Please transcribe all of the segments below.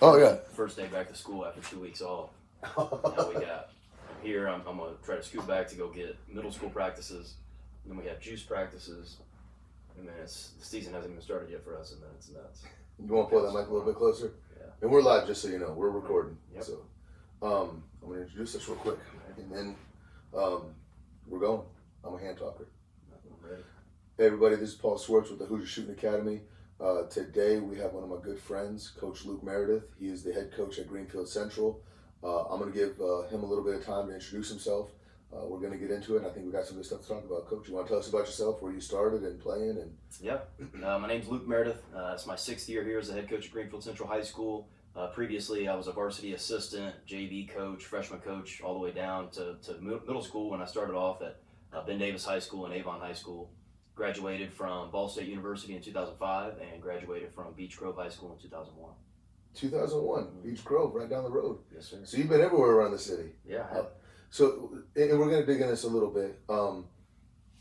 Oh, yeah. First day back to school after 2 weeks off. Now we got here. I'm gonna try to scoot back to go get middle school practices. And then we have juice practices, and then the season hasn't even started yet for us, and then it's nuts. You want to pull that mic a little bit closer? Yeah. And we're live, just so you know. We're recording. Yep. So, I'm going to introduce us real quick, and then we're going. I'm a hand talker. I'm ready. Hey, everybody. This is Paul Swartz with the Hoosier Shooting Academy. Today, we have one of my good friends, Coach Luke Meredith. He is the head coach at Greenfield Central. I'm going to give him a little bit of time to introduce himself. We're going to get into it. I think we got some good stuff to talk about. Coach, you want to tell us about yourself, where you started and playing? And Yeah, my name's Luke Meredith. It's my 6th year here as the head coach at Greenfield Central High School. Previously, I was a varsity assistant, JV coach, freshman coach, all the way down to middle school when I started off at Ben Davis High School and Avon High School. Graduated from Ball State University in 2005 and graduated from Beech Grove High School in 2001. 2001, Beech Grove, right down the road. Yes, sir. So you've been everywhere around the city. Yeah. So, and we're going to dig in this a little bit.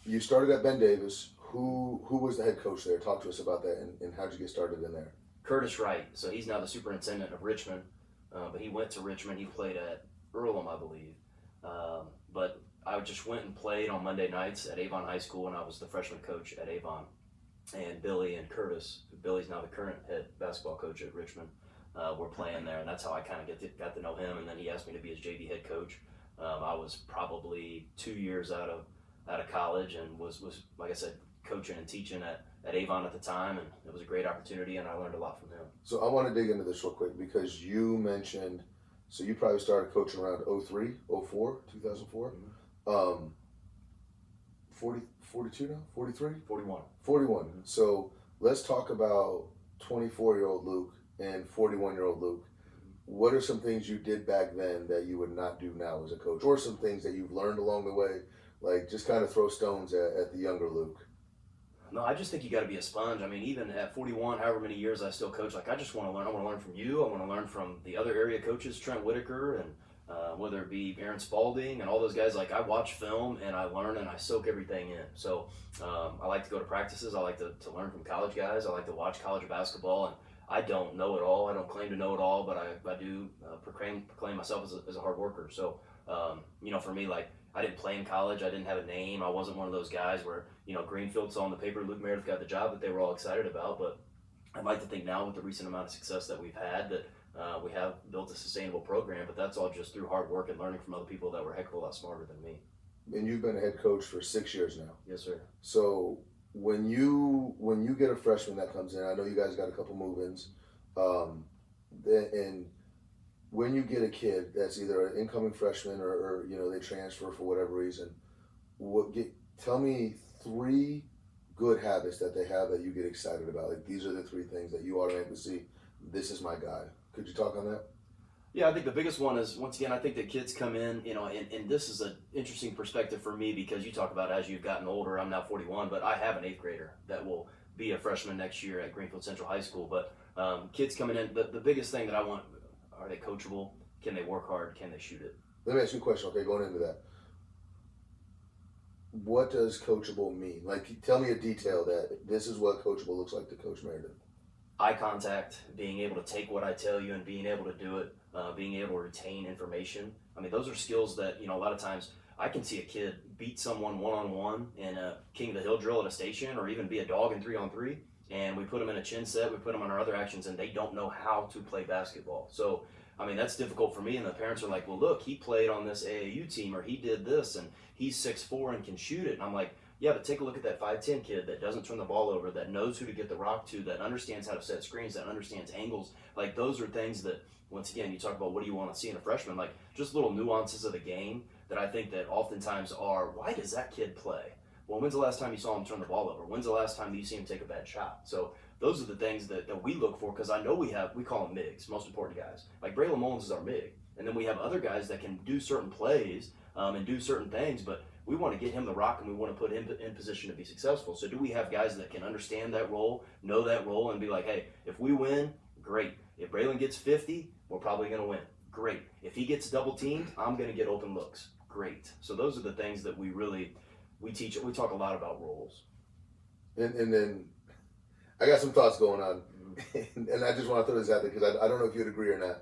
You started at Ben Davis. Who was the head coach there? Talk to us about that, and how'd you get started in there? Curtis Wright. So he's now the superintendent of Richmond, but he went to Richmond. He played at Earlham, I believe. But I just went and played on Monday nights at Avon High School, and I was the freshman coach at Avon. And Billy and Curtis, Billy's now the current head basketball coach at Richmond, were playing there, and that's how I kind of got to know him. And then he asked me to be his JV head coach. I was probably 2 years out of college and was like I said, coaching and teaching at Avon at the time, and it was a great opportunity, and I learned a lot from him. So I want to dig into this real quick because you mentioned, so you probably started coaching around 03, 04, 2004. Mm-hmm. 42 now? 43? 41. 41. Mm-hmm. So let's talk about 24-year-old Luke and 41-year-old Luke. What are some things you did back then that you would not do now as a coach, or some things that you've learned along the way? Like, just kind of throw stones at the younger Luke. No, I just think you got to be a sponge. I mean, even at 41, however many years I still coach, like I just want to learn. I want to learn from you. I want to learn from the other area coaches, Trent Whitaker, and whether it be Aaron Spalding and all those guys. Like, I watch film and I learn and I soak everything in. So I like to go to practices. I like to learn from college guys. I like to watch college basketball, and I don't know it all. I don't claim to know it all, but I do proclaim myself as a hard worker. So, for me, like, I didn't play in college. I didn't have a name. I wasn't one of those guys where, Greenfield saw on the paper Luke Meredith got the job that they were all excited about. But I'd like to think now, with the recent amount of success that we've had, that we have built a sustainable program. But that's all just through hard work and learning from other people that were a heck of a lot smarter than me. And you've been a head coach for 6 years now. Yes, sir. So when you get a freshman that comes in, I know you guys got a couple move-ins, and when you get a kid that's either an incoming freshman or they transfer for whatever reason, tell me 3 good habits that they have that you get excited about. Like, these are the 3 things that you automatically see. This is my guy. Could you talk on that? Yeah, I think the biggest one is, once again, I think that kids come in, and this is an interesting perspective for me, because you talk about as you've gotten older. I'm now 41, but I have an 8th grader that will be a freshman next year at Greenfield Central High School. But kids coming in, the biggest thing that I want, are they coachable? Can they work hard? Can they shoot it? Let me ask you a question, okay, going into that. What does coachable mean? Like, tell me a detail that this is what coachable looks like to Coach Meredith. Eye contact, being able to take what I tell you and being able to do it, being able to retain information. I mean, those are skills that, a lot of times I can see a kid beat someone one-on-one in a King of the Hill drill at a station, or even be a dog in 3-on-3, and we put them in a chin set, we put them on our other actions, and they don't know how to play basketball. So, I mean, that's difficult for me, and the parents are like, well, look, he played on this AAU team, or he did this, and he's 6'4" and can shoot it. And I'm like, yeah, but take a look at that 5'10" kid that doesn't turn the ball over, that knows who to get the rock to, that understands how to set screens, that understands angles. Like, those are things that, once again, you talk about what do you want to see in a freshman, like just little nuances of the game that I think that oftentimes are, why does that kid play? Well, when's the last time you saw him turn the ball over? When's the last time you see him take a bad shot? So those are the things that we look for, because I know we call them MIGs, most important guys. Like Braylon Mullins is our MIG. And then we have other guys that can do certain plays and do certain things, but we want to get him the rock, and we want to put him in position to be successful. So do we have guys that can understand that role, know that role, and be like, hey, if we win, great. If Braylon gets 50, we're probably going to win. Great. If he gets double teamed, I'm going to get open looks. Great. So those are the things that we teach. We talk a lot about roles. And then I got some thoughts going on. and I just want to throw this out there because I don't know if you'd agree or not.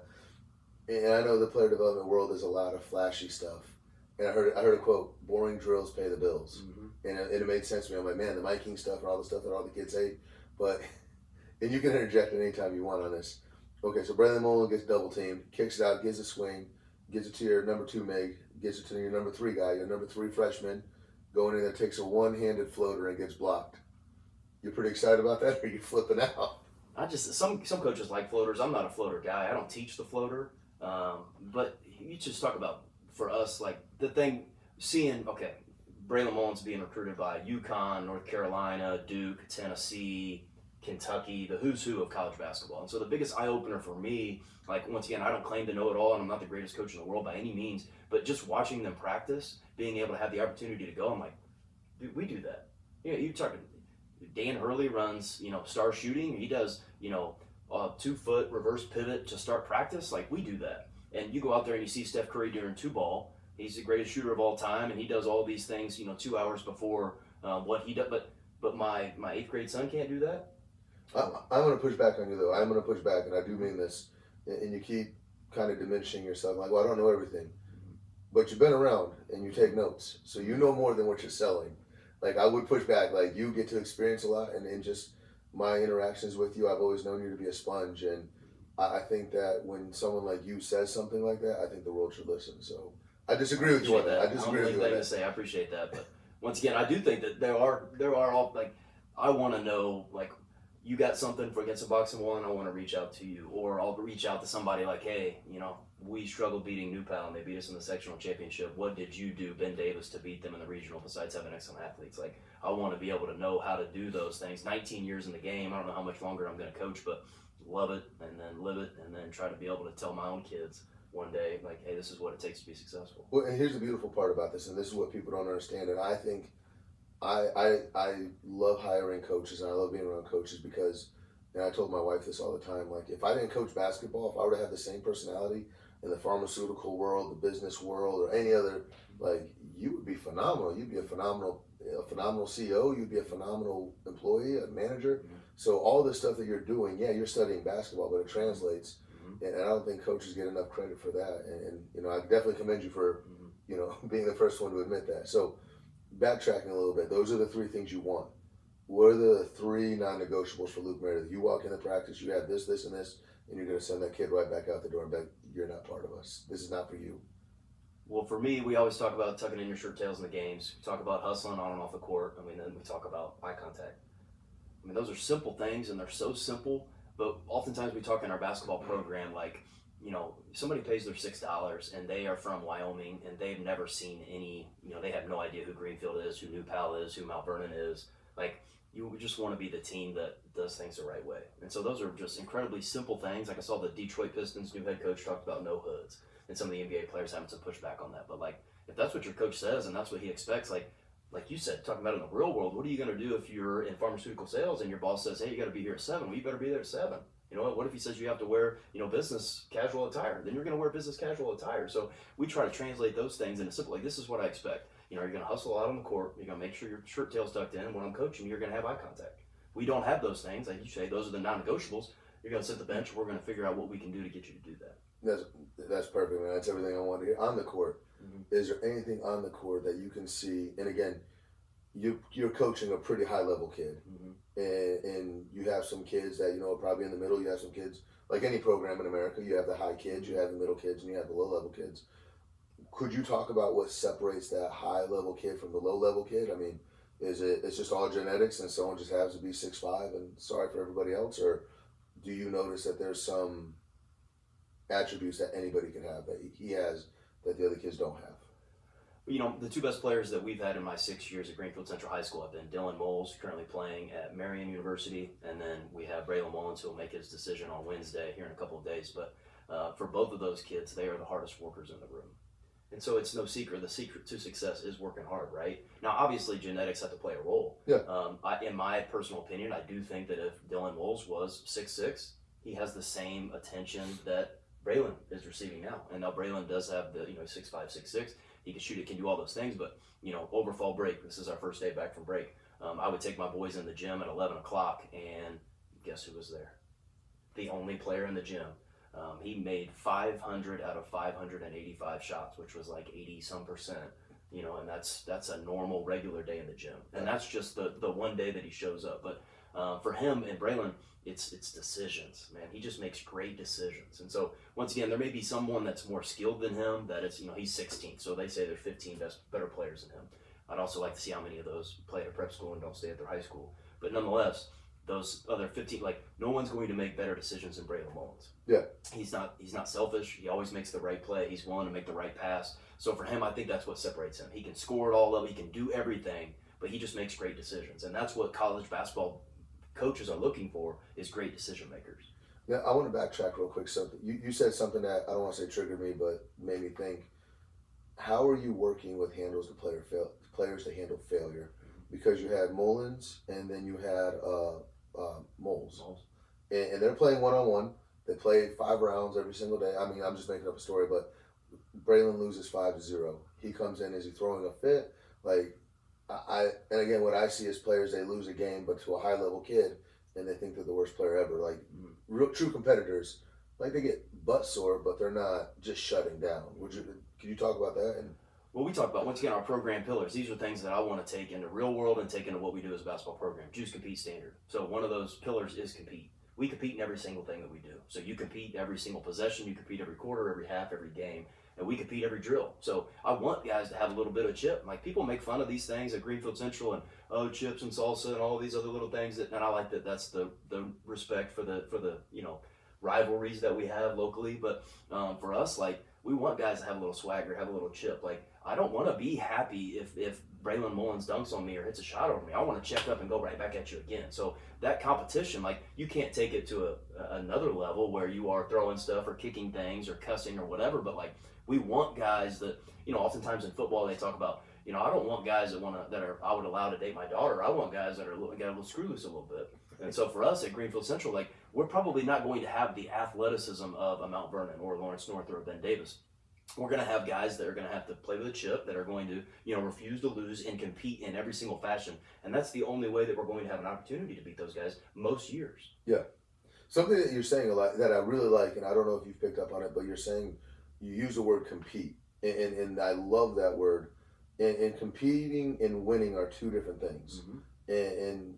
And I know the player development world is a lot of flashy stuff. And I heard a quote: "Boring drills pay the bills," and it made sense to me. I'm like, man, the Mike King stuff and all the stuff that all the kids hate. But and you can interject at any time you want on this. Okay, so Braylon Mullen gets double teamed, kicks it out, gives a swing, gives it to your number 2 Mig, gives it to your number 3 guy, your number 3 freshman, going in there, takes a one-handed floater and gets blocked. You're pretty excited about that, or are you flipping out? I just some coaches like floaters. I'm not a floater guy. I don't teach the floater. But you just talk about for us like the thing seeing Braylon Mullen's being recruited by UConn, North Carolina, Duke, Tennessee, Kentucky, the who's who of college basketball. And so the biggest eye opener for me, like once again, I don't claim to know it all, and I'm not the greatest coach in the world by any means, but just watching them practice, being able to have the opportunity to go, I'm like, dude, we do that. You talking. Dan Hurley runs, star shooting. He does, 2-foot reverse pivot to start practice. Like we do that. And you go out there and you see Steph Curry doing 2-ball. He's the greatest shooter of all time, and he does all these things, 2 hours before what he does. But my 8th grade son can't do that. I'm going to push back on you, though. I'm going to push back, and I do mean this. And you keep kind of diminishing yourself. Like, well, I don't know everything. But you've been around, and you take notes. So you know more than what you're selling. Like, I would push back. Like, you get to experience a lot, and in just my interactions with you, I've always known you to be a sponge. And I think that when someone like you says something like that, I think the world should listen. So I disagree with you on that. I disagree with you on that. To say. I appreciate that. But once again, I do think that there are all, like, I want to know, like, you got something for against a boxing one, I want to reach out to you. Or I'll reach out to somebody like, hey, we struggled beating New Pal and they beat us in the sectional championship. What did you do, Ben Davis, to beat them in the regional besides having excellent athletes? Like, I want to be able to know how to do those things. 19 years in the game, I don't know how much longer I'm going to coach, but love it and then live it and then try to be able to tell my own kids one day, like, hey, this is what it takes to be successful. Well, and here's the beautiful part about this, and this is what people don't understand, and I think I love hiring coaches and I love being around coaches because, and I told my wife this all the time, like, if I didn't coach basketball, if I were to have the same personality in the pharmaceutical world, the business world, or any other, like, you would be phenomenal. You'd be a phenomenal CEO. You'd be a phenomenal employee, a manager. Mm-hmm. So all the stuff that you're doing, yeah, you're studying basketball, but it translates. Mm-hmm. And I don't think coaches get enough credit for that. And I definitely commend you for, being the first one to admit that. So backtracking a little bit, those are the 3 things you want. What are the 3 non-negotiables for Luke Meredith? You walk into practice, you have this, this, and this, and you're going to send that kid right back out the door and be like, you're not part of us. This is not for you. Well, for me, we always talk about tucking in your shirt tails in the games. We talk about hustling on and off the court. I mean, then we talk about eye contact. I mean, those are simple things, and they're so simple, but oftentimes we talk in our basketball program like, somebody pays their $6 and they are from Wyoming and they've never seen any, they have no idea who Greenfield is, who New Pal is, who Mount Vernon is. Like, you just want to be the team that does things the right way. And so those are just incredibly simple things. Like I saw the Detroit Pistons new head coach talked about no hoods, and some of the NBA players having some pushback on that. But, like, if that's what your coach says and that's what he expects, like you said, talking about in the real world, what are you going to do if you're in pharmaceutical sales and your boss says, hey, you got to be here at 7? Well, you better be there at 7. You know what if he says you have to wear, business casual attire? Then you're going to wear business casual attire. So we try to translate those things into simple, like, this is what I expect. You're going to hustle out on the court. You're going to make sure your shirt tail's tucked in. And when I'm coaching, you're going to have eye contact. We don't have those things. Like you say, those are the non-negotiables. You're going to sit the bench. We're going to figure out what we can do to get you to do that. That's perfect, man. That's everything I want to hear. On the court, is there anything on the court that you can see? And again, you're coaching a pretty high-level kid. And you have some kids that, probably in the middle. You have some kids, like any program in America, you have the high kids, you have the middle kids, and you have the low-level kids. Could you talk about what separates that high-level kid from the low-level kid? I mean, it's just all genetics and someone just has to be 6'5" and sorry for everybody else? Or do you notice that there's some attributes that anybody can have that he has that the other kids don't have? The 2 best players that we've had in my 6 years at Greenfield Central High School have been Dylan Moles, currently playing at Marian University, and then we have Braylon Mullins, who will make his decision on Wednesday here in a couple of days. But for both of those kids, they are the hardest workers in the room. And so it's no secret. The secret to success is working hard, right? Now, obviously, genetics have to play a role. Yeah. In my personal opinion, I do think that if Dylan Moles was 6'6", he has the same attention that Braylon is receiving now. And now Braylon does have the 6'5", 6'6". He can shoot it, can do all those things, but over fall break, this is our first day back from break. I would take my boys in the gym at 11 o'clock, and guess who was there? the only player in the gym. He made 500 out of 585 shots, which was like 80 some percent, and that's a normal regular day in the gym. And that's just the one day that he shows up. But for him and Braylon, it's decisions, man. He just makes great decisions. And so once again, there may be someone that's more skilled than him, that it's, he's 16th. So they say there's 15 better players than him. I'd also like to see how many of those play at prep school and don't stay at their high school. But nonetheless, those other 15, no one's going to make better decisions than Braylon Mullins. Yeah. He's not selfish. He always makes the right play. He's willing to make the right pass. So for him, I think that's what separates him. He can score it all up. He can do everything, but he just makes great decisions. And that's what college basketball coaches are looking for, is great decision makers. Now, I want to backtrack real quick. So you said something that I don't want to say triggered me, but made me think. How are you working with players to handle failure? Because you had Mullins and then you had Moles. And they're playing one-on-one. They play 5 rounds every single day. I mean, I'm just making up a story, but Braylon loses 5-0. He comes in, is he throwing a fit? And again, what I see is players, they lose a game, but to a high-level kid, and they think they're the worst player ever. Real true competitors, they get butt sore, but they're not just shutting down. Can you talk about that? Well, we talk about, once again, our program pillars. These are things that I want to take into real world and take into what we do as a basketball program. Choose, compete, standard. So one of those pillars is compete. We compete in every single thing that we do. So you compete every single possession, you compete every quarter, every half, every game, and we compete every drill. So I want guys to have a little bit of chip. People make fun of these things at Greenfield Central and chips and salsa and all these other little things, and I like that. That's the respect for the rivalries that we have locally. But for us, we want guys to have a little swagger, have a little chip. I don't want to be happy if Braylon Mullins dunks on me or hits a shot over me. I want to check up and go right back at you again. So that competition, you can't take it to another level where you are throwing stuff or kicking things or cussing or whatever. But we want guys that, oftentimes in football they talk about, I don't want guys I would allow to date my daughter. I want guys that got a little screw loose a little bit. And so for us at Greenfield Central, we're probably not going to have the athleticism of a Mount Vernon or Lawrence North or Ben Davis. We're going to have guys that are going to have to play with a chip, that are going to, refuse to lose and compete in every single fashion. And that's the only way that we're going to have an opportunity to beat those guys most years. Yeah. Something that you're saying a lot that I really like, and I don't know if you've picked up on it, but you're saying you use the word compete. And I love that word. And competing and winning are two different things. Mm-hmm. And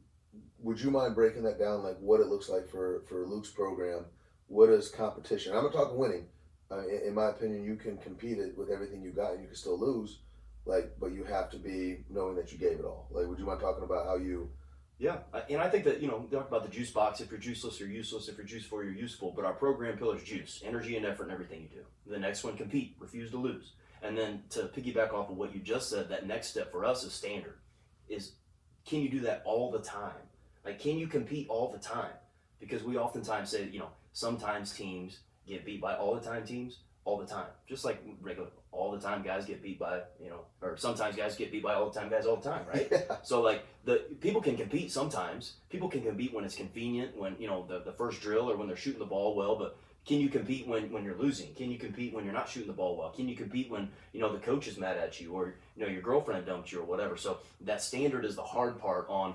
would you mind breaking that down, what it looks like for Luke's program? What is competition? I'm not talking winning. In my opinion, you can compete it with everything you got and you can still lose, but you have to be knowing that you gave it all. Would you mind talking about how you... Yeah, and I think that, talk about the juice box. If you're juiceless, you're useless. If you're juiceful, you're useful. But our program pillars: juice, energy, and effort in everything you do. The next one, compete, refuse to lose. And then to piggyback off of what you just said, that next step for us is standard. Can you do that all the time? Can you compete all the time? Because we oftentimes say, sometimes teams get beat by all the time teams all the time. Just like regular, all the time guys get beat by, or sometimes guys get beat by all the time guys all the time, right? Yeah. So the people can compete sometimes. People can compete when it's convenient, when, the first drill or when they're shooting the ball well, but can you compete when you're losing? Can you compete when you're not shooting the ball well? Can you compete when, the coach is mad at you or, your girlfriend dumped you or whatever? So that standard is the hard part on,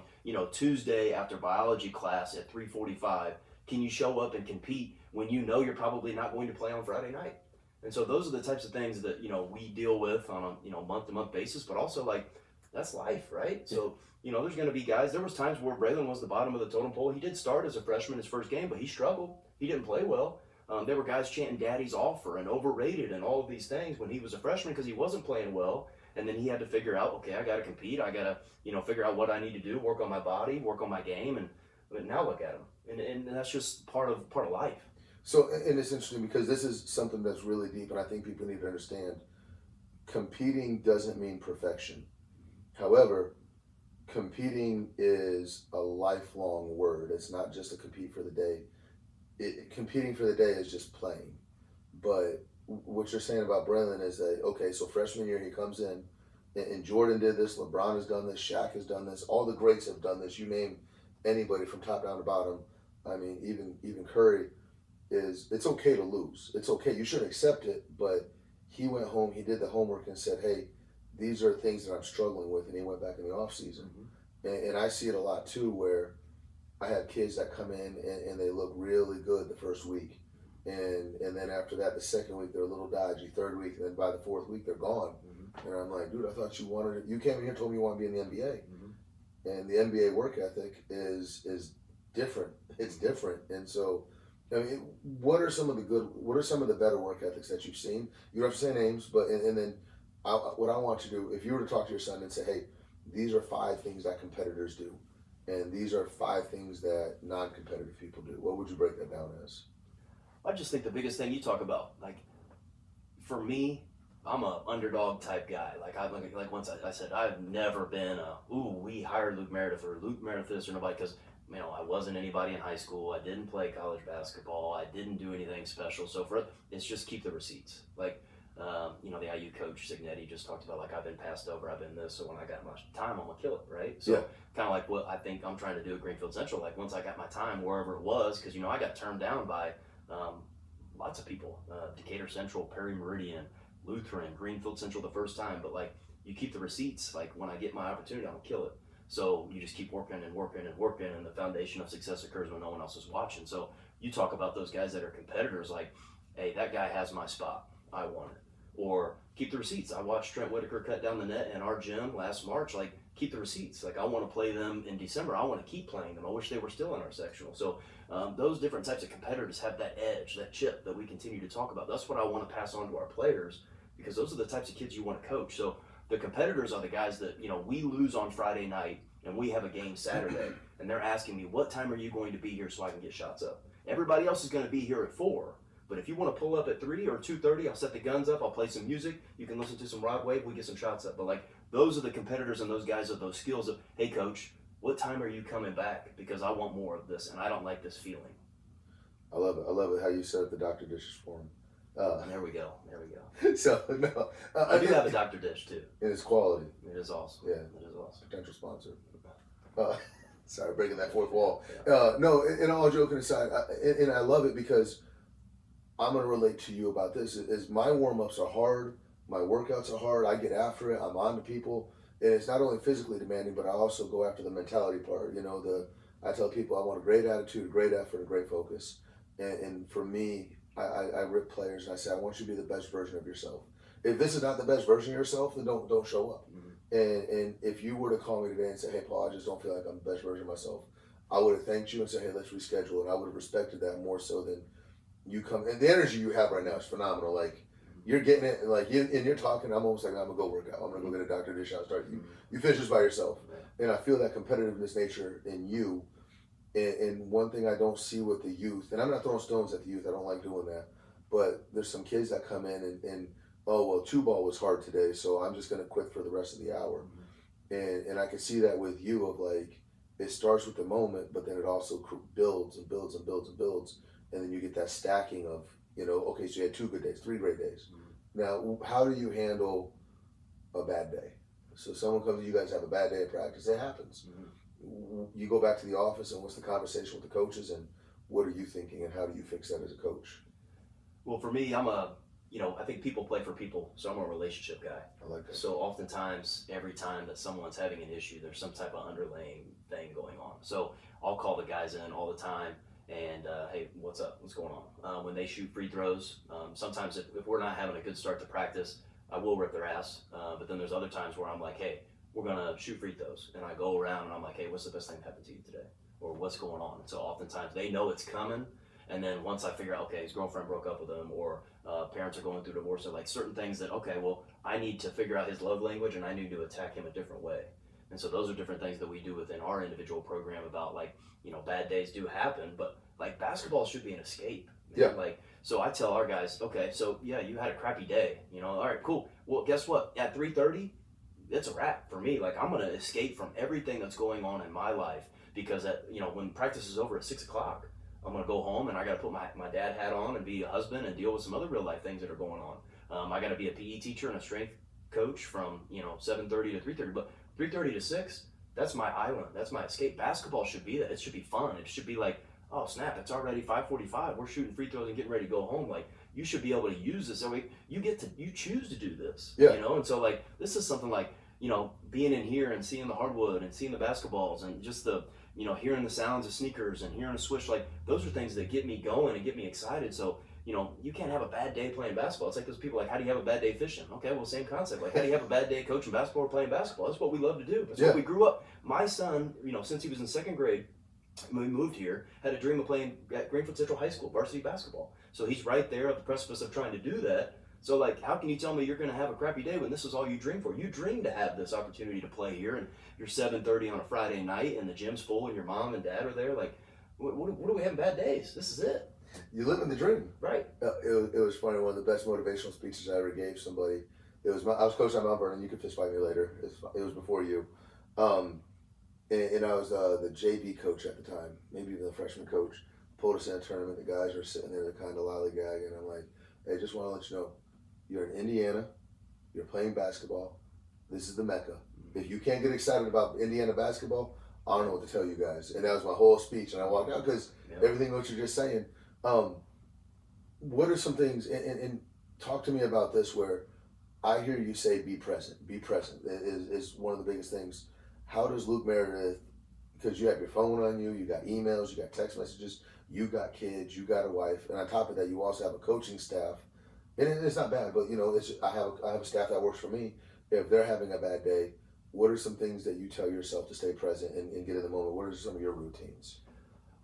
Tuesday after biology class at 3:45. Can you show up and compete when you're probably not going to play on Friday night? And so those are the types of things that, we deal with on a, month-to-month basis, but also that's life, right? So, there's going to be guys, there was times where Braylon was the bottom of the totem pole. He did start as a freshman his first game, but he struggled. He didn't play well. There were guys chanting daddy's offer and overrated and all of these things when he was a freshman because he wasn't playing well. And then he had to figure out, okay, I got to compete. I got to, figure out what I need to do, work on my body, work on my game. But now look at him. And that's just part of life. So, and it's interesting because this is something that's really deep, and I think people need to understand. Competing doesn't mean perfection. However, competing is a lifelong word. It's not just a compete for the day. Competing for the day is just playing. But what you're saying about Braylon is that, okay, so freshman year he comes in, and Jordan did this, LeBron has done this, Shaq has done this, all the greats have done this. You name anybody from top down to bottom. I mean, even Curry. It's okay to lose. It's okay. You shouldn't accept it, but he went home, he did the homework and said, hey, these are things that I'm struggling with, and he went back in the off season. Mm-hmm. And I see it a lot too, where I have kids that come in and they look really good the first week. And then after that, the second week, they're a little dodgy. Third week, and then by the fourth week, they're gone. Mm-hmm. And I'm like, dude, I thought you wanted it. You came in here and told me you want to be in the NBA. Mm-hmm. And the NBA work ethic is different. It's different. And so, I mean, what are some of the better work ethics that you've seen? You don't have to say names, but and then what I want you to do, if you were to talk to your son and say, hey, these are 5 things that competitors do, and these are 5 things that non-competitive people do, what would you break that down as? I just think the biggest thing you talk about, like, for me, I'm a underdog type guy. Like once I said, I've never been we hired Luke Meredith or Luke Meredith this or nobody, because I wasn't anybody in high school. I didn't play college basketball. I didn't do anything special. So for it, it's just keep the receipts. Like, the IU coach Signetti just talked about, like, I've been passed over, I've been this, so when I got my time, I'm gonna kill it, right? So kind of like what I think I'm trying to do at Greenfield Central. Like, once I got my time, wherever it was, because I got turned down by lots of people, Decatur Central, Perry Meridian, Lutheran, Greenfield Central the first time, but like, you keep the receipts. Like, when I get my opportunity, I'm gonna kill it. So you just keep working and working and working, and the foundation of success occurs when no one else is watching. So you talk about those guys that are competitors, like, hey, that guy has my spot, I want it. Or keep the receipts. I watched Trent Whitaker cut down the net in our gym last March. Like, keep the receipts. Like, I want to play them in December. I want to keep playing them. I wish they were still in our sectional. So those different types of competitors have that edge, that chip that we continue to talk about. That's what I want to pass on to our players, because those are the types of kids you want to coach. So the competitors are the guys that, we lose on Friday night and we have a game Saturday, and they're asking me, what time are you going to be here so I can get shots up? Everybody else is going to be here at 4. But if you want to pull up at 3 or 2:30, I'll set the guns up, I'll play some music, you can listen to some Rod Wave, we get some shots up. But like, those are the competitors, and those guys have those skills of, hey coach, what time are you coming back? Because I want more of this, and I don't like this feeling. I love it how you set up the Dr. Dishes for him. There we go. So, no. I do have a Dr. Dish too. And it's quality. It is awesome. Yeah. It is awesome. Potential sponsor. Sorry, breaking that fourth wall. Yeah. No, and all joking aside, and I love it because I'm going to relate to you about this. Is my warm-ups are hard, my workouts are hard, I get after it, I'm on to people, and it's not only physically demanding, but I also go after the mentality part. I tell people I want a great attitude, a great effort, a great focus, and for me, I rip players and I say, I want you to be the best version of yourself. If this is not the best version of yourself, then don't show up. Mm-hmm. And if you were to call me today and say, hey Paul, I just don't feel like I'm the best version of myself, I would have thanked you and said, hey, let's reschedule, and I would have respected that more so than you come. And the energy you have right now is phenomenal. Like, you're getting it, like, and you're talking, I'm almost like, I'm gonna go work out, I'm gonna go get a Dr. Dish out, start. You finish this by yourself. And I feel that competitiveness nature in you. And one thing I don't see with the youth, and I'm not throwing stones at the youth, I don't like doing that, but there's some kids that come in and oh, well, 2-ball was hard today, so I'm just gonna quit for the rest of the hour. And I can see that with you, of like, it starts with the moment, but then it also builds and builds and builds and builds, and then you get that stacking of, okay, so you had 2 good days, 3 great days. Now, how do you handle a bad day? So someone comes to you, guys have a bad day of practice, it happens. You go back to the office, and what's the conversation with the coaches, and what are you thinking, and how do you fix that as a coach? Well, for me, I think people play for people, so I'm a relationship guy. I like that. So oftentimes, every time that someone's having an issue, there's some type of underlying thing going on. So I'll call the guys in all the time, and hey, what's up? What's going on? When they shoot free throws, sometimes if we're not having a good start to practice, I will rip their ass. But then there's other times where I'm like, hey, we're gonna shoot free throws, and I go around and I'm like, hey, what's the best thing that happened to you today, or what's going on? And so oftentimes they know it's coming, and then once I figure out, okay, his girlfriend broke up with him, or parents are going through divorce, or like certain things that, okay, well, I need to figure out his love language, and I need to attack him a different way. And so those are different things that we do within our individual program about, like, bad days do happen, but like, basketball should be an escape. Yeah. Like, so I tell our guys, okay, so yeah, you had a crappy day, all right, cool. Well, guess what? At 3:30, it's a wrap for me. Like, I'm gonna escape from everything that's going on in my life, because when practice is over at 6 o'clock, I'm gonna go home and I gotta put my dad hat on and be a husband and deal with some other real life things that are going on. I gotta be a PE teacher and a strength coach from 7:30 to 3:30, but 3:30 to 6, that's my island. That's my escape. Basketball should be that. It should be fun. It should be like, oh snap, it's already 5:45. We're shooting free throws and getting ready to go home. Like, you should be able to use this. So you choose to do this. Yeah. And so like, this is something like, being in here and seeing the hardwood and seeing the basketballs and just the hearing the sounds of sneakers and hearing a swish, like those are things that get me going and get me excited. So, you can't have a bad day playing basketball. It's like those people like, how do you have a bad day fishing? Okay, well, same concept. Like, how do you have a bad day coaching basketball or playing basketball? That's what we love to do. That's what we grew up. My son, since he was in second grade, when we moved here, had a dream of playing at Greenfield Central High School varsity basketball. So he's right there at the precipice of trying to do that. So, like, how can you tell me you're going to have a crappy day when this is all you dream for? You dream to have this opportunity to play here, and you're 7:30 on a Friday night, and the gym's full, and your mom and dad are there. Like, what are we having bad days? This is it. You live in the dream. Right. It was funny. One of the best motivational speeches I ever gave somebody. I was coaching at Mount Vernon. You can fist fight me later. It was before you. And I was the JV coach at the time, maybe even the freshman coach. Pulled us in a tournament. The guys are sitting there, kind of lollygagging. And I'm like, hey, just want to let you know, you're in Indiana. You're playing basketball. This is the Mecca. If you can't get excited about Indiana basketball, I don't know what to tell you guys. And that was my whole speech. And I walked out because everything what you're just saying. What are some things, and talk to me about this, where I hear you say be present is one of the biggest things. How does Luke Meredith, because you have your phone on you, you got emails, you got text messages, you got kids, you got a wife, and on top of that you also have a coaching staff, and it's not bad, but I have a staff that works for me. If they're having a bad day, what are some things that you tell yourself to stay present and get in the moment? What are some of your routines?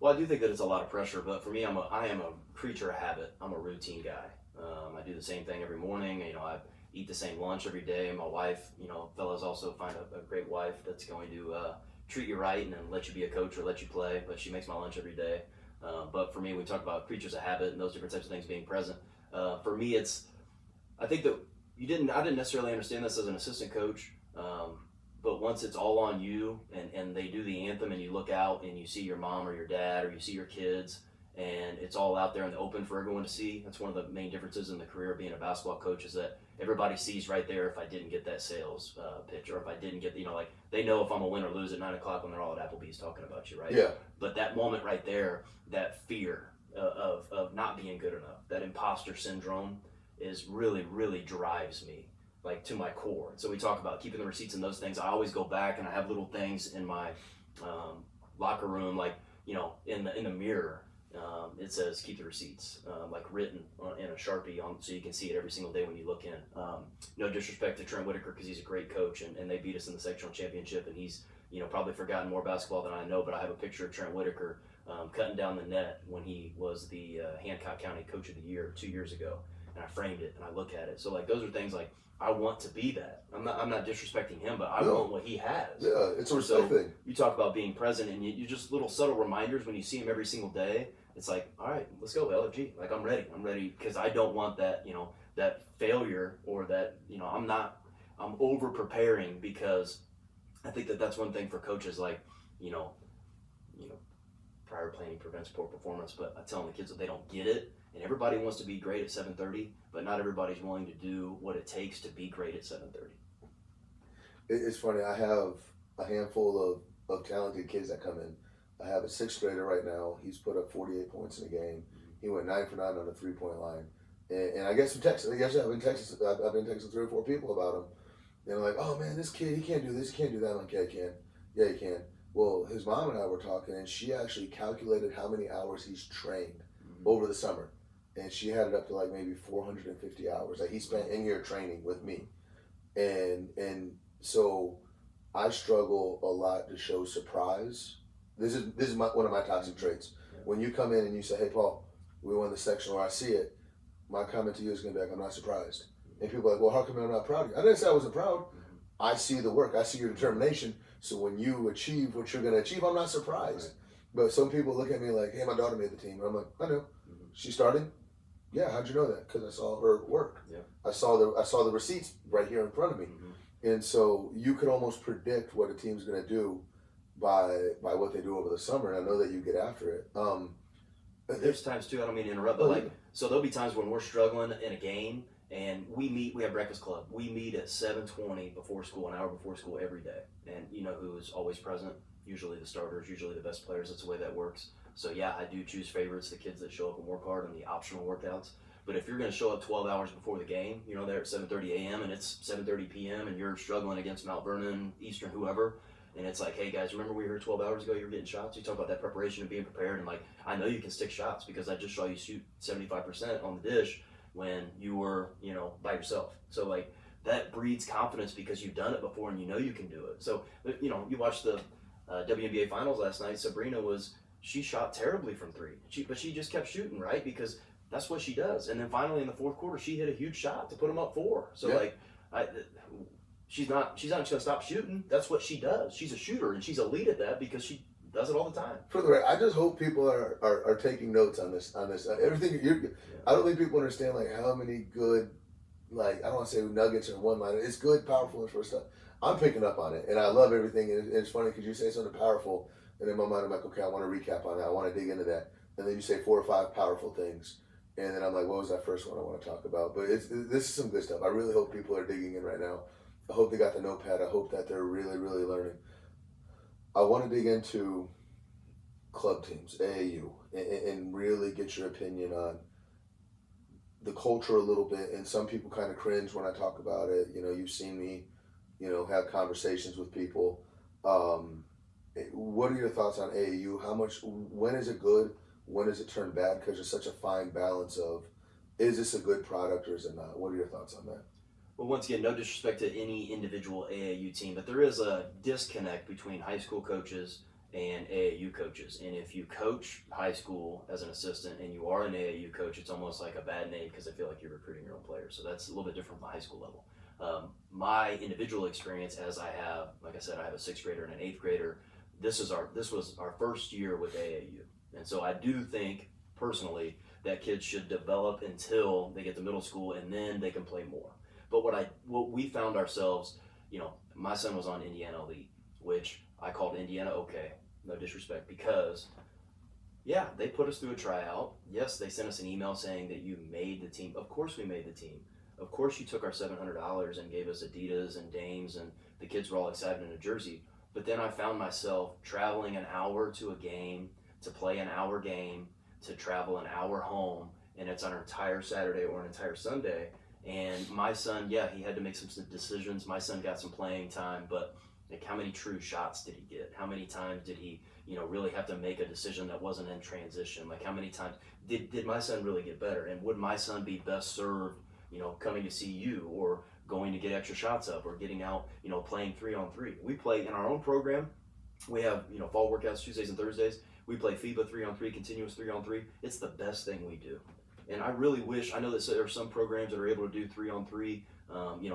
Well, I do think that it's a lot of pressure, but for me, I am a creature of habit. I'm a routine guy. I do the same thing every morning. I eat the same lunch every day. My wife, fellas also find a great wife that's going to treat you right and then let you be a coach or let you play, but she makes my lunch every day. But for me, we talk about creatures of habit and those different types of things being present. For me, I think that I didn't necessarily understand this as an assistant coach. But once it's all on you and they do the anthem and you look out and you see your mom or your dad or you see your kids and it's all out there in the open for everyone to see. That's one of the main differences in the career of being a basketball coach, is that everybody sees right there if I didn't get that sales pitch, or if I didn't get like they know if I'm a win or lose at 9 o'clock when they're all at Applebee's talking about you, right? Yeah. But that moment right there, that fear of not being good enough, that imposter syndrome is really drives me, like, to my core. So we talk about keeping the receipts and those things. I always go back and I have little things in my locker room, like, in the mirror. It says keep the receipts, like written in a Sharpie so you can see it every single day when you look in. No disrespect to Trent Whitaker, because he's a great coach and they beat us in the sectional championship, and he's probably forgotten more basketball than I know, but I have a picture of Trent Whitaker cutting down the net when he was the Hancock County Coach of the Year 2 years ago, and I framed it and I look at it. So, like, those are things like I want to be that. I'm not disrespecting him, but I want what he has. Yeah, it's a respect thing. You talk about being present, and you just little subtle reminders when you see him every single day. It's like, all right, let's go, LFG. Like, I'm ready, because I don't want that, that failure, or that, I'm over preparing, because I think that's one thing for coaches, like, prior planning prevents poor performance, but I tell the kids that they don't get it, and everybody wants to be great at 7:30, but not everybody's willing to do what it takes to be great at 7:30. It's funny, I have a handful of talented kids that come in. I have a 6th grader right now. He's put up 48 points in a game. He went 9 for 9 on the 3-point line. And I get some texts. Yesterday I've been texting 3 or 4 people about him. And they're like, oh man, this kid, he can't do this, he can't do that. I'm like, yeah, he can. Yeah, he can. Well, his mom and I were talking, and she actually calculated how many hours he's trained over the summer. And she had it up to like maybe 450 hours. Like, he spent in here training with me. And so I struggle a lot to show surprise. This is one of my toxic traits. Yeah. When you come in and you say, hey, Paul, we won the section, or I see it, my comment to you is going to be like, I'm not surprised. And people are like, well, how come I'm not proud of you? I didn't say I wasn't proud. I see the work. I see your determination. So when you achieve what you're going to achieve, I'm not surprised. Right. But some people look at me like, hey, my daughter made the team. And I'm like, I know. She's starting? Yeah, how'd you know that? Because I saw her work. Yeah. I saw the receipts right here in front of me. And so you could almost predict what a team's going to do by what they do over the summer, and I know that you get after it. There's times too, I don't mean to interrupt, but so there'll be times when we're struggling in a game, and we have breakfast club. We meet at 7:20 before school, an hour before school every day. And you know who is always present? Usually the starters, usually the best players. That's the way that works. So yeah, I do choose favorites, the kids that show up and work hard, and the optional workouts. But if you're going to show up 12 hours before the game, there at 7:30 a.m. and it's 7:30 p.m. and you're struggling against Mount Vernon, Eastern, whoever, And it's like, hey guys, remember we were here 12 hours ago, you were getting shots? You talk about that preparation and being prepared, and like, I know you can stick shots because I just saw you shoot 75% on the dish when you were, by yourself. So like, that breeds confidence because you've done it before and you know you can do it. So, you watched the WNBA finals last night. Sabrina she shot terribly from three, but she just kept shooting, right? Because that's what she does. And then finally in the fourth quarter, she hit a huge shot to put them up 4. So she's not just gonna stop shooting. That's what she does. She's a shooter, and she's elite at that because she does it all the time. For the record, I just hope people are taking notes on this. Everything I don't think people understand like how many good, like, I don't want to say nuggets or one-liner. It's good, powerful, and first stuff. I'm picking up on it, and I love everything. And it's funny because you say something powerful, and in my mind I'm like, okay, I want to recap on that. I want to dig into that. And then you say 4 or 5 powerful things, and then I'm like, what was that first one I want to talk about? But this is some good stuff. I really hope people are digging in right now. I hope they got the notepad. I hope that they're really, really learning. I want to dig into club teams, AAU, and really get your opinion on the culture a little bit. And some people kind of cringe when I talk about it. You've seen me, have conversations with people. What are your thoughts on AAU? When is it good? When does it turn bad? Because there's such a fine balance of, is this a good product or is it not? What are your thoughts on that? Well, once again, no disrespect to any individual AAU team, but there is a disconnect between high school coaches and AAU coaches. And if you coach high school as an assistant and you are an AAU coach, it's almost like a bad name because I feel like you're recruiting your own players. So that's a little bit different from the high school level. My individual experience, as I have, like I said, I have a 6th grader and an 8th grader. This was our first year with AAU. And so I do think, personally, that kids should develop until they get to middle school and then they can play more. But what we found ourselves, my son was on Indiana Elite, which I called Indiana okay, no disrespect, because, yeah, they put us through a tryout. Yes, they sent us an email saying that you made the team. Of course we made the team. Of course you took our $700 and gave us Adidas and Dames, and the kids were all excited in a jersey. But then I found myself traveling an hour to a game, to play an hour game, to travel an hour home, and it's on an entire Saturday or an entire Sunday. And my son, yeah, he had to make some decisions. My son got some playing time, but like, how many true shots did he get? How many times did he, really have to make a decision that wasn't in transition? Like, how many times did my son really get better? And would my son be best served, coming to see you or going to get extra shots up or getting out, playing 3-on-3? We play in our own program. We have, fall workouts Tuesdays and Thursdays. We play FIBA 3-on-3, continuous 3-on-3. It's the best thing we do. And I really wish, I know that there are some programs that are able to do 3-on-3,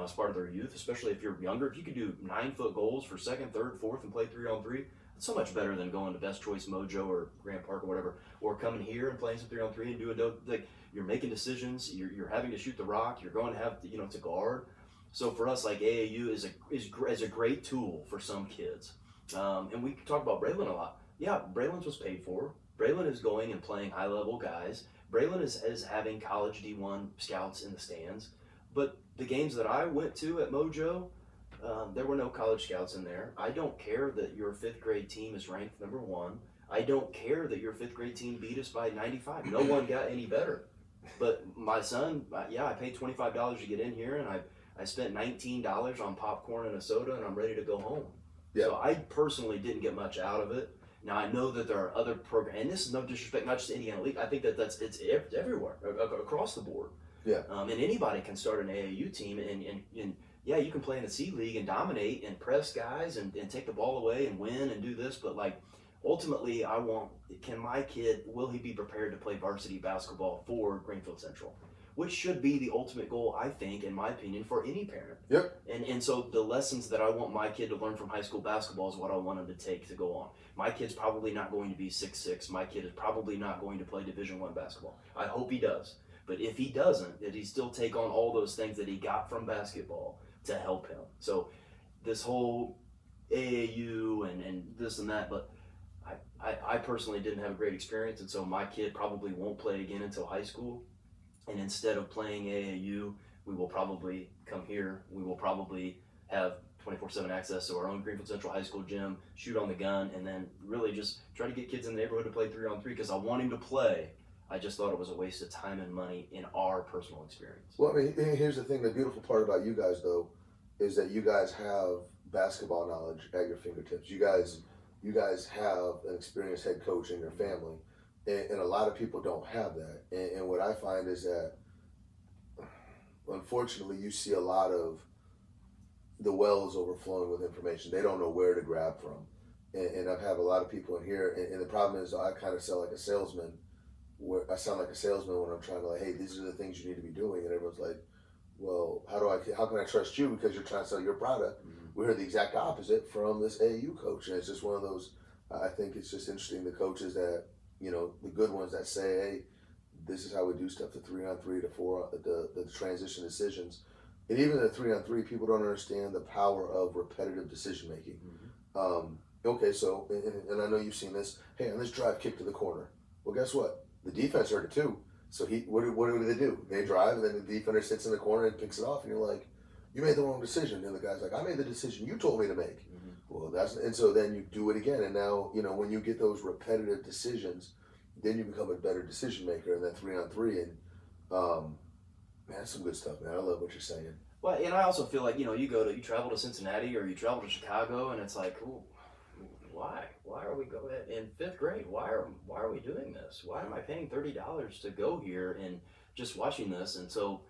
as part of their youth, especially if you're younger. If you could do 9-foot goals for 2nd, 3rd, 4th and play 3-on-3, it's so much better than going to Best Choice Mojo or Grant Park or whatever, or coming here and playing some 3-on-3 and doing, like, you're making decisions, you're having to shoot the rock, you're going to have to, to guard. So for us, like, AAU is a great tool for some kids. And we talk about Braylon a lot. Yeah, Braylon was paid for. Braylon is going and playing high-level guys. Braylon is having college D1 scouts in the stands. But the games that I went to at Mojo, there were no college scouts in there. I don't care that your 5th grade team is ranked number 1. I don't care that your 5th grade team beat us by 95. No one got any better. But my son, I paid $25 to get in here, and I spent $19 on popcorn and a soda, and I'm ready to go home. Yeah. So I personally didn't get much out of it. Now, I know that there are other programs, and this is no disrespect, not just Indiana League. I think it's everywhere, across the board. Yeah. And anybody can start an AAU team, and yeah, you can play in the C League and dominate and press guys and take the ball away and win and do this. But, like, ultimately, can my kid, will he be prepared to play varsity basketball for Greenfield Central? Which should be the ultimate goal, I think, in my opinion, for any parent. Yep. And so the lessons that I want my kid to learn from high school basketball is what I want him to take to go on. My kid's probably not going to be 6'6". My kid is probably not going to play Division I basketball. I hope he does. But if he doesn't, that he still take on all those things that he got from basketball to help him. So this whole AAU and this and that, but I personally didn't have a great experience, and so my kid probably won't play again until high school. And instead of playing AAU, we will probably come here. We will probably have 24/7 access to our own Greenfield Central High School gym, shoot on the gun, and then really just try to get kids in the neighborhood to play 3-on-3 because I want him to play. I just thought it was a waste of time and money in our personal experience. Well, I mean, here's the thing. The beautiful part about you guys, though, is that you guys have basketball knowledge at your fingertips. You guys have an experienced head coach in your family, and a lot of people don't have that. And what I find is that, unfortunately, you see a lot of the wells overflowing with information. They don't know where to grab from. And I've had a lot of people in here, and the problem is I kind of sound like a salesman. Where I sound like a salesman when I'm trying to, like, hey, these are the things you need to be doing, and everyone's like, well, how can I trust you because you're trying to sell your product? We heard the exact opposite from this AAU coach, and it's just one of those. I think it's just interesting, the coaches that, the good ones that say, hey, this is how we do stuff, the 3-on-3 to 4, the transition decisions, and even the 3-on-3, people don't understand the power of repetitive decision making. Okay, so and I know you've seen this. Hey, on this drive, kick to the corner. Well, guess what? The defense heard it too. So what do they do? They drive, and then the defender sits in the corner and picks it off, and you're like, you made the wrong decision. And the guy's like, I made the decision you told me to make. Well, and so then you do it again, and now when you get those repetitive decisions, then you become a better decision maker. And then 3-on-3, and man, that's some good stuff, man. I love what you're saying. Well, and I also feel like you travel to Cincinnati or you travel to Chicago, and it's like, ooh, why are we going in 5th grade? Why are we doing this? Why am I paying $30 to go here and just watching this? And so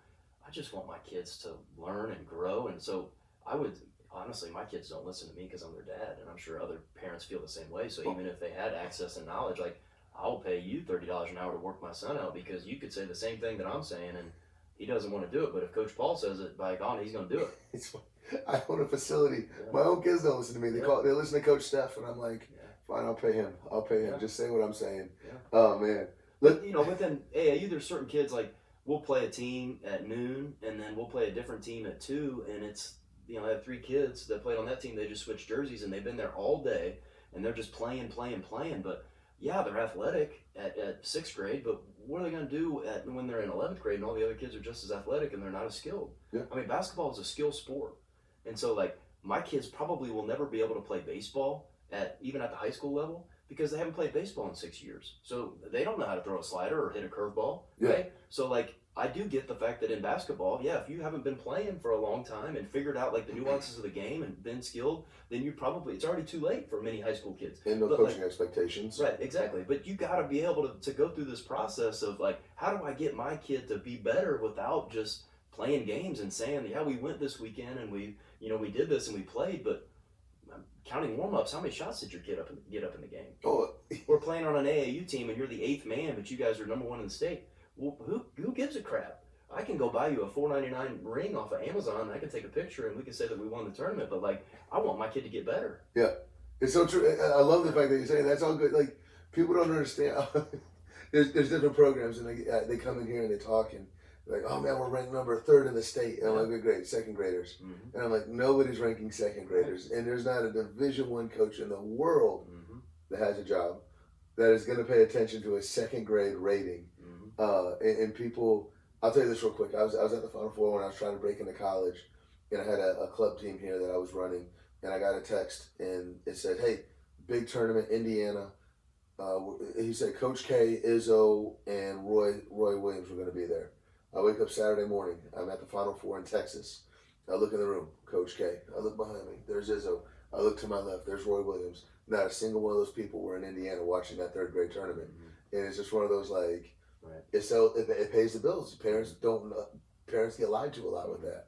I just want my kids to learn and grow. And so I would honestly, my kids don't listen to me because I'm their dad, and I'm sure other parents feel the same way. So even if they had access and knowledge, like, I'll pay you $30 an hour to work my son out because you could say the same thing that I'm saying, and he doesn't want to do it. But if Coach Paul says it, by God, he's going to do it. I own a facility. Yeah. My own kids don't listen to me. They listen to Coach Steph, and I'm like, fine, I'll pay him. Just say what I'm saying. Oh man. But within AAU, there's certain kids, like, we'll play a team at noon, and then we'll play a different team at 2, and it's I have 3 kids that played on that team. They just switched jerseys, and they've been there all day, and they're just playing. But yeah, they're athletic at 6th grade, but what are they going to do when they're in 11th grade and all the other kids are just as athletic and they're not as skilled? Yeah. I mean, basketball is a skill sport. And so, like, my kids probably will never be able to play baseball even at the high school level because they haven't played baseball in 6 years. So they don't know how to throw a slider or hit a curveball, right? So, like, I do get the fact that in basketball, if you haven't been playing for a long time and figured out, like, the nuances of the game and been skilled, then it's already too late for many high school kids. And no coaching expectations. Right, exactly. But you got to be able to go through this process of, like, how do I get my kid to be better without just playing games and saying, we went this weekend and we did this and we played, but counting warm-ups, how many shots did your kid get up in the game? Oh, we're playing on an AAU team and you're the 8th man, but you guys are number 1 in the state. Well, who gives a crap? I can go buy you a $4.99 ring off of Amazon, and I can take a picture and we can say that we won the tournament, but, like, I want my kid to get better. Yeah, it's so true. I love the fact that you're saying that's all good. Like, people don't understand. there's different programs, and they come in here and they talk, and like, oh man, we're ranked number 3rd in the state. And I'm like, good, great, 2nd graders. And I'm like, nobody's ranking 2nd graders. And there's not a Division I coach in the world that has a job that is going to pay attention to a 2nd grade rating. And people, I'll tell you this real quick. I was at the Final Four when I was trying to break into college, and I had a club team here that I was running, and I got a text, and it said, hey, big tournament, Indiana. He said Coach K, Izzo, and Roy Williams were going to be there. I wake up Saturday morning. I'm at the Final Four in Texas. I look in the room, Coach K. I look behind me. There's Izzo. I look to my left. There's Roy Williams. Not a single one of those people were in Indiana watching that 3rd grade tournament. And it's just one of those, like, it pays the bills. Parents get lied to a lot with that.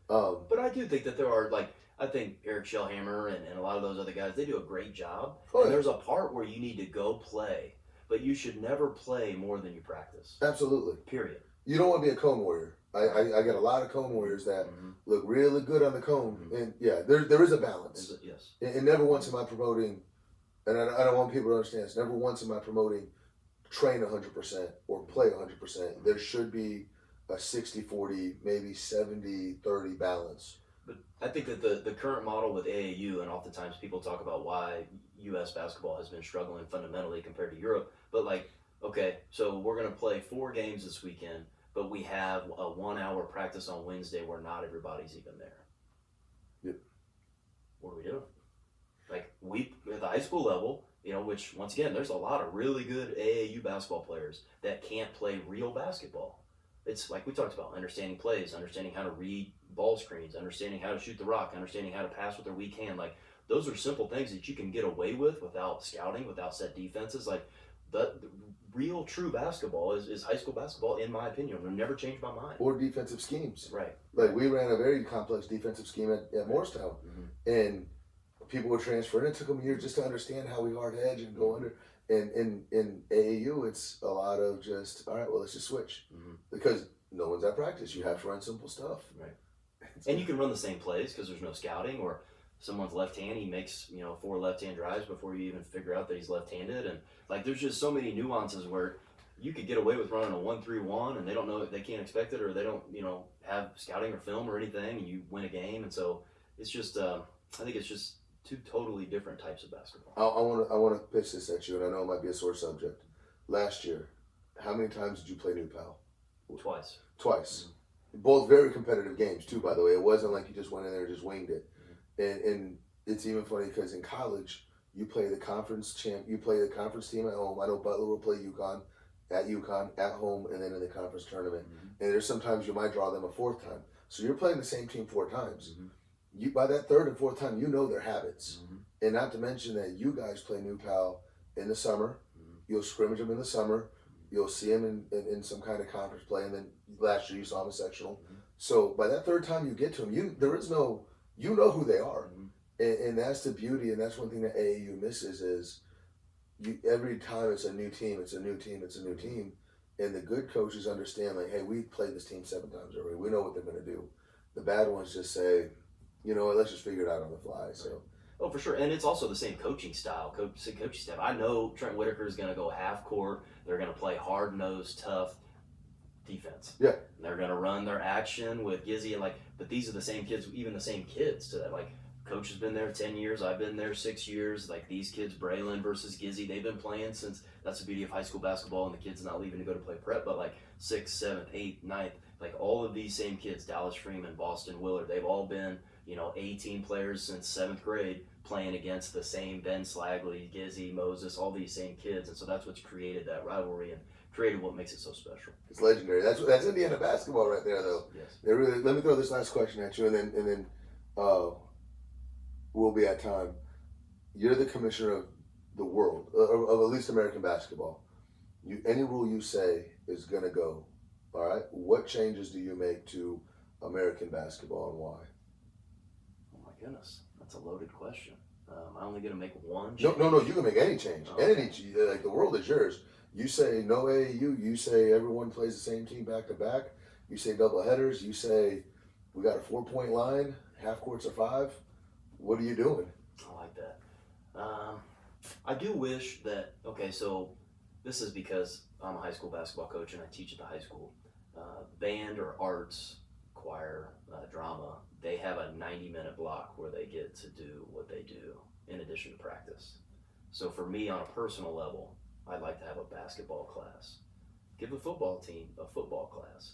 But I do think that there are, like, I think Eric Shellhammer and a lot of those other guys, they do a great job. And there's a part where you need to go play, but you should never play more than you practice. Absolutely. Period. You don't want to be a cone warrior. I got a lot of cone warriors that look really good on the cone, and there is a balance. Yes. And never once am I promoting, and I don't want people to understand this. Never once am I promoting train 100% or play 100%. There should be a 60-40, maybe 70-30 balance. But I think that the current model with AAU, and oftentimes people talk about why U.S. basketball has been struggling fundamentally compared to Europe, but, like, okay, so we're going to play 4 games this weekend, but we have a 1-hour practice on Wednesday where not everybody's even there. Yep. What are we doing? Like, at the high school level, which, once again, there's a lot of really good AAU basketball players that can't play real basketball. it's like we talked about, understanding plays, understanding how to read ball screens, understanding how to shoot the rock, understanding how to pass with their weak hand. Like those are simple things that you can get away with without scouting, without set defenses. Like the real true basketball is high school basketball, in my opinion. It'll never change my mind. Or defensive schemes. Right. Like we ran a very complex defensive scheme at Morristown, and people were transferring. It took them years just to understand how we hard hedge and go under. And in AAU, it's a lot of just, all right, well, let's just switch. Because no one's at practice. You have to run simple stuff. Right. And you can run the same plays because there's no scouting, or someone's left hand, he makes 4 left hand drives before you even figure out that he's left handed. And like there's just so many nuances where you could get away with running a 1-3-1 and they don't know, they can't expect it, or they don't have scouting or film or anything, and you win a game. And so it's just I think it's just two totally different types of basketball. I want to pitch this at you, and I know it might be a sore subject. Last year, how many times did you play New Pal? Twice. Both very competitive games too, by the way. It wasn't like you just went in there and just winged it. And it's even funny because in college you play the conference team at home. I know Butler will play UConn at home, and then in the conference tournament. And there's sometimes you might draw them a 4th time. So you're playing the same team 4 times. You by that 3rd and 4th time, you know their habits. And not to mention that you guys play New Pal in the summer. You'll scrimmage them in the summer. You'll see them in some kind of conference play, and then last year you saw them in sectional. So by that 3rd time you get to them, you know who they are. And that's the beauty, and that's one thing that AAU misses is every time it's a new team, and the good coaches understand, like, hey, we played this team 7 times already. We know what they're going to do. The bad ones just say, you know what, let's just figure it out on the fly. So. Oh, for sure. And it's also the same coaching style, coaching staff. I know Trent Whitaker is going to go half court. They're going to play hard-nosed, tough defense. Yeah. And they're going to run their action with Gizzy. And but these are the same kids, even the same kids to that. Like, Coach has been there 10 years. I've been there 6 years. Like, these kids, Braylon versus Gizzy, they've been playing since, that's the beauty of high school basketball, and the kids not leaving to go to play prep, but like 6th, 7th, 8th, 9th, like all of these same kids, Dallas Freeman, Boston Willard, they've all been, A-team players since 7th grade, playing against the same Ben Slagley, Gizzy, Moses, all these same kids. And so that's what's created that rivalry and created what makes it so special. It's legendary. That's Indiana basketball right there, though. Yes. Let me throw this last question at you, and then we'll be at time. You're the commissioner of the world, of at least American basketball. Any rule you say is going to go. All right? What changes do you make to American basketball, and why? Oh, my goodness. That's a loaded question. I only get to make one change. No. You can make any change. Oh, okay. Like, the world is yours. You say no AAU. You say everyone plays the same team back to back. You say double headers. You say we got a 4-point line. Half courts are 5. What are you doing? I like that. I do wish that, okay, so this is because I'm a high school basketball coach and I teach at the high school. Band or arts, choir, drama, they have a 90-minute block where they get to do what they do in addition to practice. So for me, on a personal level, I'd like to have a basketball class. Give the football team a football class.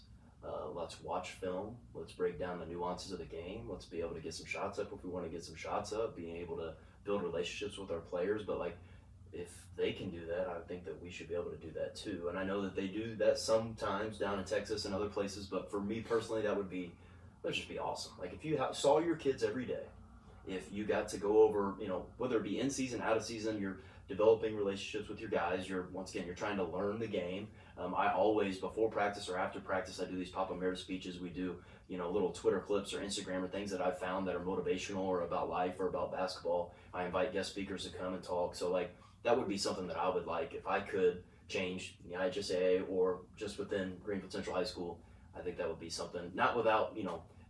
Let's watch film. Let's break down the nuances of the game. Let's be able to get some shots up if we want to get some shots up, being able to build relationships with our players. But like, if they can do that, I think that we should be able to do that too. And I know that they do that sometimes down in Texas and other places, but for me personally, that'd just be awesome. Like, if you saw your kids every day, if you got to go over, whether it be in season, out of season, you're developing relationships with your guys. You're trying to learn the game. I always, before practice or after practice, I do these Papa Meredith speeches. We do, little Twitter clips or Instagram or things that I've found that are motivational or about life or about basketball. I invite guest speakers to come and talk. So like, that would be something that I would like if I could change the IHSAA or just within Greenfield Central High School. I think that would be something, not without,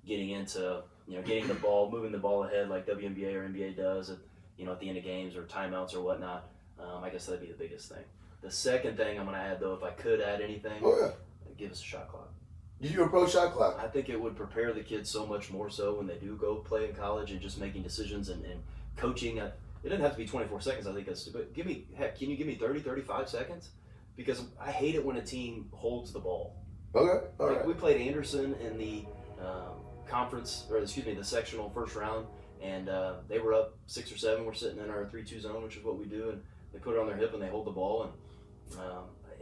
getting into, getting the ball, moving the ball ahead like WNBA or NBA does at the end of games or timeouts or whatnot. I guess that'd be the biggest thing. The second thing I'm going to add, though, if I could add anything, give us a shot clock. You approach shot clock. I think it would prepare the kids so much more so when they do go play in college and just making decisions and coaching. It doesn't have to be 24 seconds. I think that's stupid. Can you give me 30, 35 seconds? Because I hate it when a team holds the ball. Okay, all right. We played Anderson in the the sectional first round, and they were up 6 or 7. We're sitting in our 3-2 zone, which is what we do, and they put it on their hip and they hold the ball. And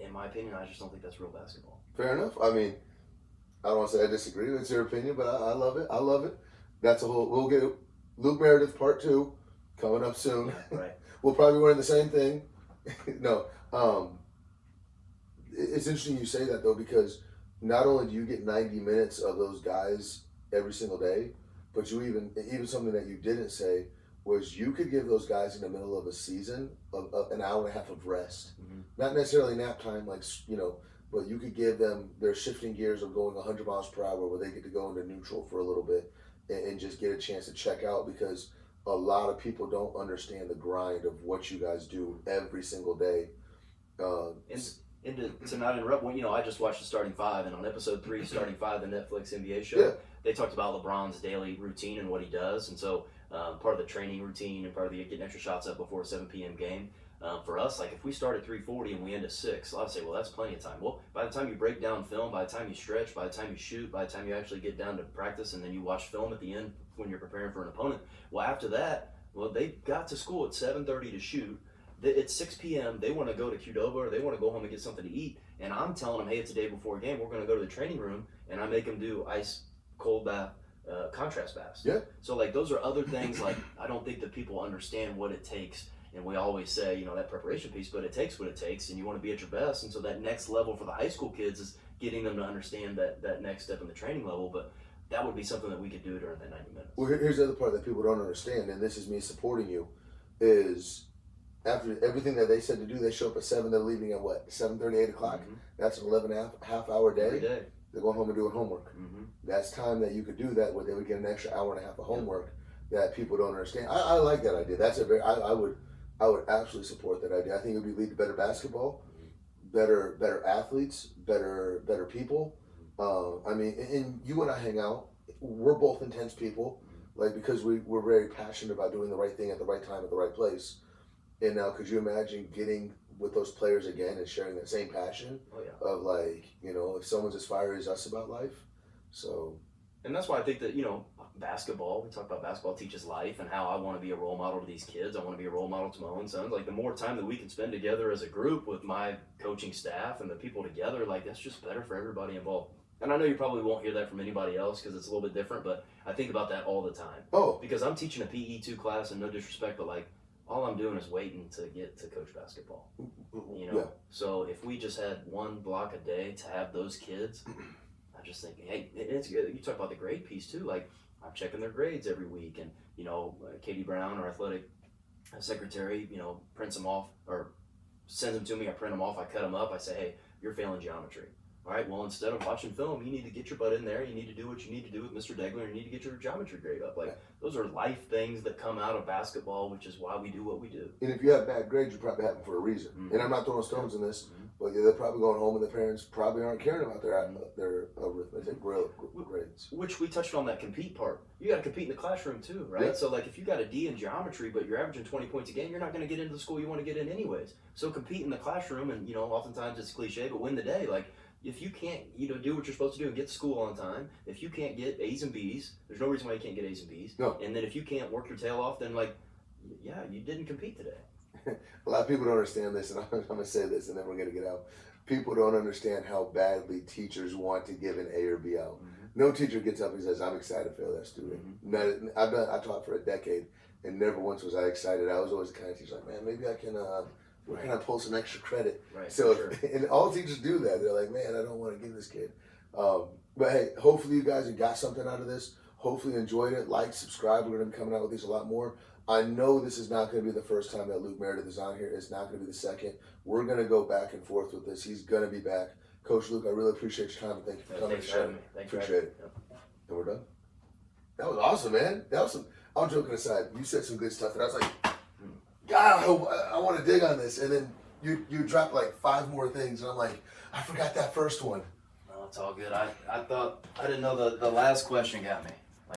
in my opinion, I just don't think that's real basketball. Fair enough. I mean, I don't want to say I disagree. It's your opinion, but I love it. I love it. That's a whole. We'll get Luke Meredith part 2 coming up soon. Yeah, right. We'll probably be wearing the same thing. No, it's interesting you say that though, because not only do you get 90 minutes of those guys every single day, but you even something that you didn't say was you could give those guys in the middle of a season an hour and a half of rest, not necessarily nap time, like but you could give them their shifting gears of going 100 miles per hour where they get to go into neutral for a little bit and just get a chance to check out, because a lot of people don't understand the grind of what you guys do every single day. And to not interrupt, I just watched the Starting Five, and on episode 3, Starting Five, the Netflix NBA show, they talked about LeBron's daily routine and what he does, and so part of the training routine and part of the getting extra shots up before a 7 p.m. game. For us, like if we start at 3:40 and we end at 6, I'd say, well, that's plenty of time. Well, by the time you break down film, by the time you stretch, by the time you shoot, by the time you actually get down to practice, and then you watch film at the end when you're preparing for an opponent, well, after that, they got to school at 7:30 to shoot. It's 6 p.m. They want to go to Qdoba or they want to go home and get something to eat. And I'm telling them, hey, it's a day before a game. We're going to go to the training room, and I make them do ice, cold bath, contrast baths. Yeah. So like those are other things. Like I don't think that people understand what it takes. And we always say, that preparation piece, but it takes what it takes, and you want to be at your best. And so that next level for the high school kids is getting them to understand that next step in the training level. But that would be something that we could do during that 90 minutes. Well, here's the other part that people don't understand, and this is me supporting you, is after everything that they said to do, they show up at 7, they're leaving at what, 7:30, 8 o'clock? That's an 11 half hour day. Every day. They're going home and doing homework. That's time that you could do that where they would get an extra hour and a half of homework that people don't understand. I like that idea. That's I would absolutely support that idea. I think it would lead to better basketball, better athletes, better people. And you and I hang out. We're both intense people, like because we're very passionate about doing the right thing at the right time at the right place. And now, could you imagine getting with those players again and sharing that same passion of like, if someone's as fiery as us about life? So. And that's why I think that, basketball, we talk about basketball teaches life and how I want to be a role model to these kids. I want to be a role model to my own sons. Like the more time that we can spend together as a group with my coaching staff and the people together, like that's just better for everybody involved. And I know you probably won't hear that from anybody else because it's a little bit different, but I think about that all the time. Oh. Because I'm teaching a PE 2 class, and no disrespect, but like all I'm doing is waiting to get to coach basketball. So if we just had one block a day to have those kids, I just think, hey, it's good. You talk about the grade piece too. Like I'm checking their grades every week, and Katie Brown, our athletic secretary, prints them off or sends them to me. I print them off. I cut them up. I say, hey, you're failing geometry. All right, well, instead of watching film, you need to get your butt in there. You need to do what you need to do with Mr. Degler. You need to get your geometry grade up. Like, those are life things that come out of basketball, which is why we do what we do. And if you have bad grades, you probably have them for a reason. And I'm not throwing stones in this, but they're probably going home and the parents probably aren't caring about their arithmetic grades. Which we touched on that compete part. You got to compete in the classroom too, right? Yeah. So, like, if you got a D in geometry, but you're averaging 20 points a game, you're not going to get into the school you want to get in anyways. So compete in the classroom, and, oftentimes it's cliche, but win the day. Like, if you can't, do what you're supposed to do and get to school on time, if you can't get A's and B's, there's no reason why you can't get A's and B's. No. And then if you can't work your tail off, then you didn't compete today. A lot of people don't understand this, and I'm going to say this, and then we're going to get out. People don't understand how badly teachers want to give an A or B out. No teacher gets up and says, "I'm excited to fail that student." I taught for a decade, and never once was I excited. I was always the kind of teacher like, "Man, maybe I can." Where can I pull some extra credit? Right. So, sure. And all teachers do that. They're like, man, I don't want to give this kid. But hey, hopefully you guys have got something out of this. Hopefully you enjoyed it. Like, subscribe. We're going to be coming out with these a lot more. I know this is not going to be the first time that Luke Meredith is on here. It's not going to be the second. We're going to go back and forth with this. He's going to be back. Coach Luke, I really appreciate your time. Thank you for coming. Thanks for having me. Appreciate it. Yep. And we're done. That was awesome, man. That was some. I'm joking aside. You said some good stuff, and I was like, God, I want to dig on this. And then you dropped like 5 more things, and I'm like, I forgot that first one. No, it's all good. I thought I didn't know the last question got me.